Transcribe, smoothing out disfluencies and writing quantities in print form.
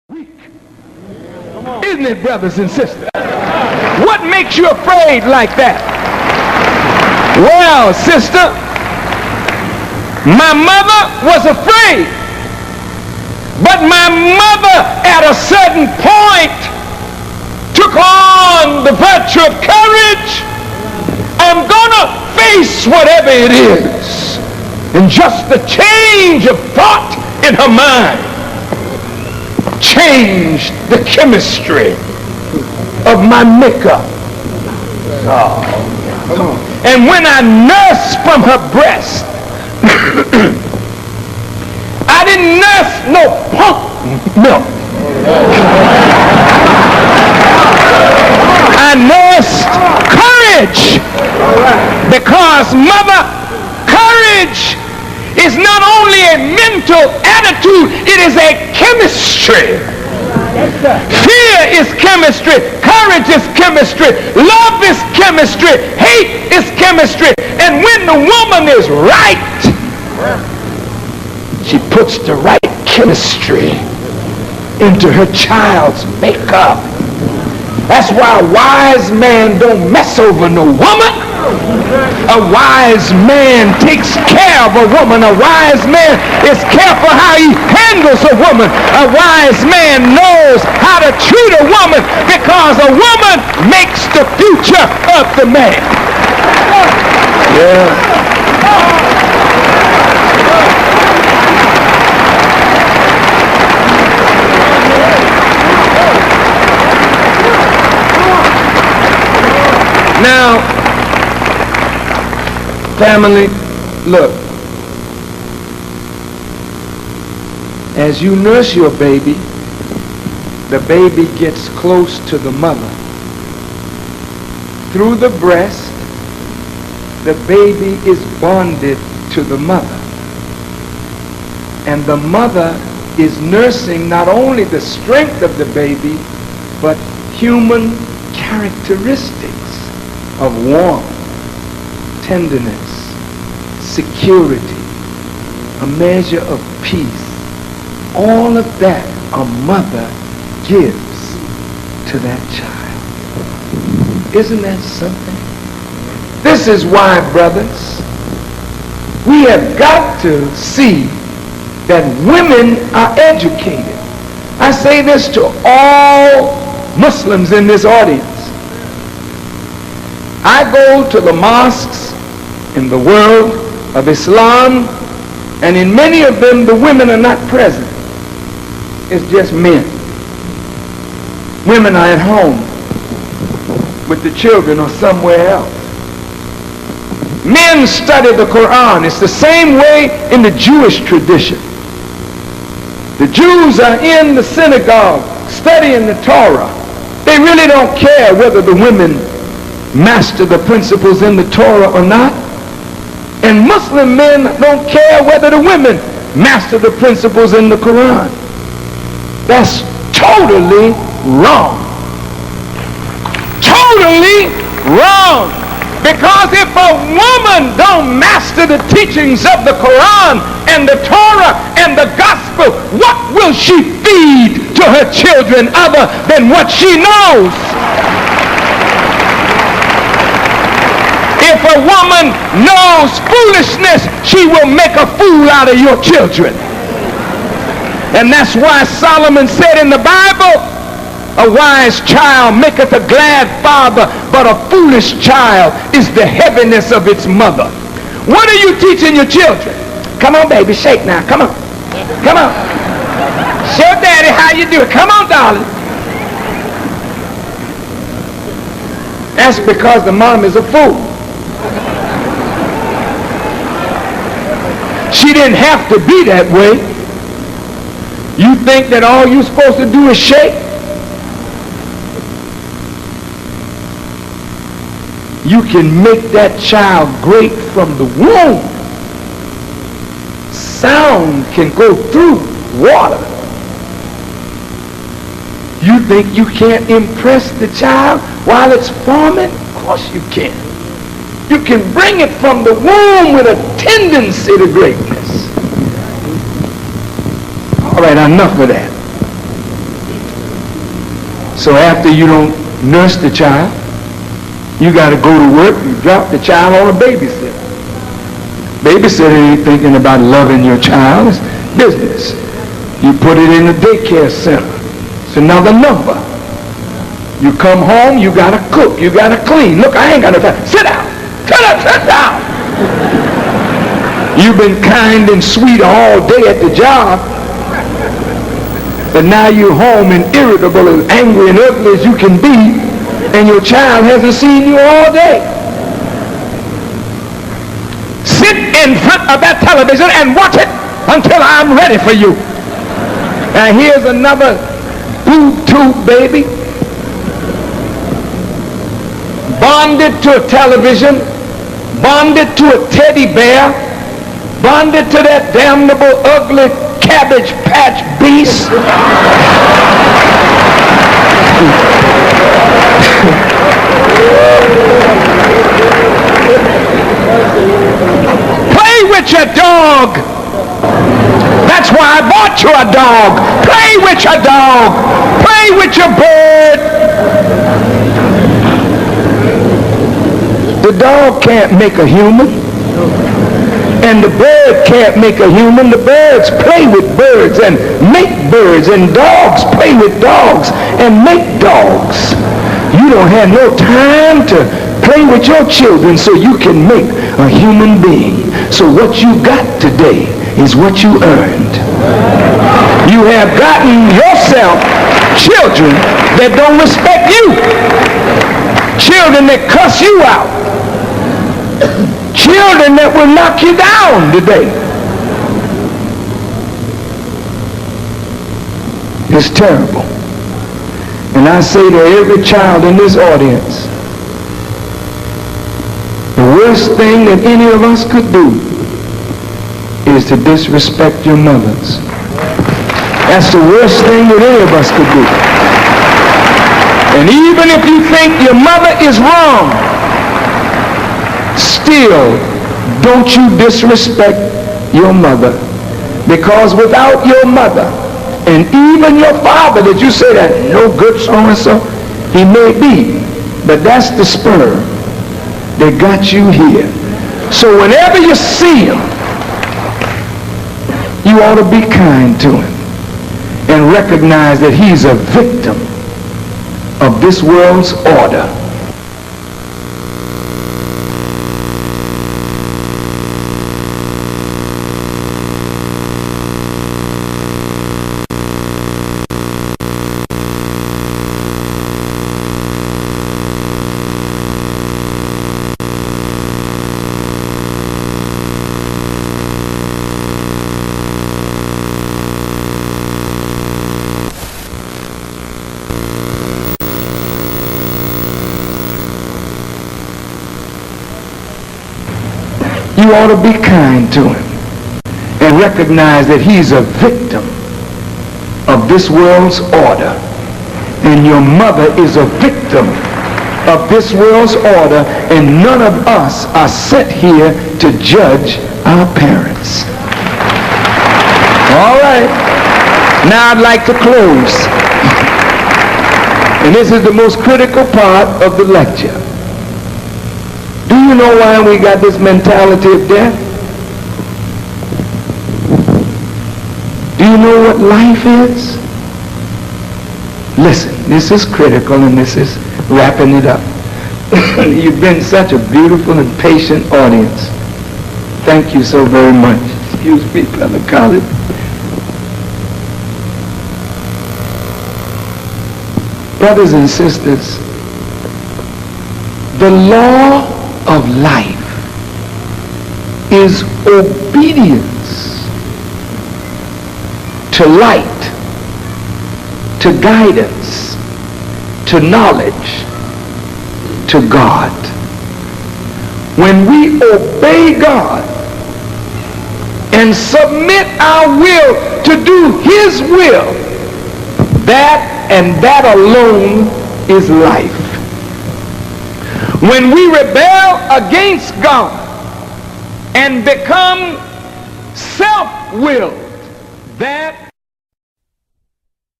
weak. Isn't it, brothers and sisters? What makes you afraid like that? Well, sister, my mother was afraid. But my mother at a certain point took on the virtue of courage. I'm gonna face whatever it is. And just the change of thought in her mind changed the chemistry of my makeup. Oh. And when I nursed from her breast, I didn't nurse no pump milk. I nursed courage, because mother, courage is not only a mental attitude, it is a chemistry. Fear is chemistry, courage is chemistry, love is chemistry, hate is chemistry. And when the woman is right, she puts the right chemistry into her child's makeup. That's why a wise man don't mess over no woman. A wise man takes care of a woman. A wise man is careful how he handles a woman. A wise man knows how to treat a woman, because a woman makes the future of the man. Yeah. Now, family, look. As you nurse your baby, the baby gets close to the mother. Through the breast, the baby is bonded to the mother. And the mother is nursing not only the strength of the baby, but human characteristics of warmth, tenderness, security, a measure of peace. All of that a mother gives to that child. Isn't that something? This is why, brothers, we have got to see that women are educated. I say this to all Muslims in this audience. I go to the mosques in the world of Islam, and in many of them the women are not present. It's just men. Women are at home with the children or somewhere else. Men study the Quran. It's the same way in the Jewish tradition. The Jews are in the synagogue studying the Torah. They really don't care whether the women master the principles in the Torah or not. And Muslim men don't care whether the women master the principles in the Quran. That's totally wrong. Totally wrong. Because if a woman don't master the teachings of the Quran and the Torah and the gospel, what will she feed to her children other than what she knows? If a woman knows foolishness, she will make a fool out of your children. And that's why Solomon said in the Bible, a wise child maketh a glad father, but a foolish child is the heaviness of its mother. What are you teaching your children? Come on, baby, shake now. Come on. Come on. Show daddy how you do it. Come on, darling. That's because the mom is a fool. She didn't have to be that way. You think that all you're supposed to do is shake? You can make that child great from the womb. Sound can go through water. You think you can't impress the child while it's forming? Of course you can. You can bring it from the womb with a tendency to greatness. All right, enough of that. So after you don't nurse the child, you got to go to work and drop the child on a babysitter. Babysitter ain't thinking about loving your child. It's business. You put it in the daycare center. It's another number. You come home, you got to cook, you got to clean. Look, I ain't got no time. Sit down. Sit down. You've been kind and sweet all day at the job, but now you're home and irritable and angry and ugly as you can be, and your child hasn't seen you all day. Sit in front of that television and watch it until I'm ready for you. Now here's another boob tube baby, bonded to a television, bonded to a teddy bear, bonded to that damnable ugly Cabbage Patch beast. Play with your dog. That's why I bought you a dog. Play with your dog. Play with your bird. The dog can't make a human. And the bird can't make a human. The birds play with birds and make birds, and dogs play with dogs and make dogs. You don't have no time to play with your children so you can make a human being. So what you got today is what you earned. You have gotten yourself children that don't respect you, children that cuss you out, children that will knock you down today. It's terrible. And I say to every child in this audience, the worst thing that any of us could do is to disrespect your mothers. That's the worst thing that any of us could do. And even if you think your mother is wrong, still, don't you disrespect your mother. Because without your mother, and even your father that you say that no good so-and-so, he may be, but that's the sperm that got you here. So whenever you see him, you ought to be kind to him and recognize that he's a victim of this world's order. You ought to be kind to him and recognize that he's a victim of this world's order. And your mother is a victim of this world's order, and none of us are sent here to judge our parents. All right. Now I'd like to close. And this is the most critical part of the lecture. Do you know why we got this mentality of death? Do you know what life is? Listen, this is critical, and this is wrapping it up. You've been such a beautiful and patient audience. Thank you so very much. Excuse me, Brother Collins. Brothers and sisters, the law of life is obedience to light, to guidance, to knowledge, to God. When we obey God and submit our will to do his will, that and that alone is life. When we rebel against God and become self-willed, that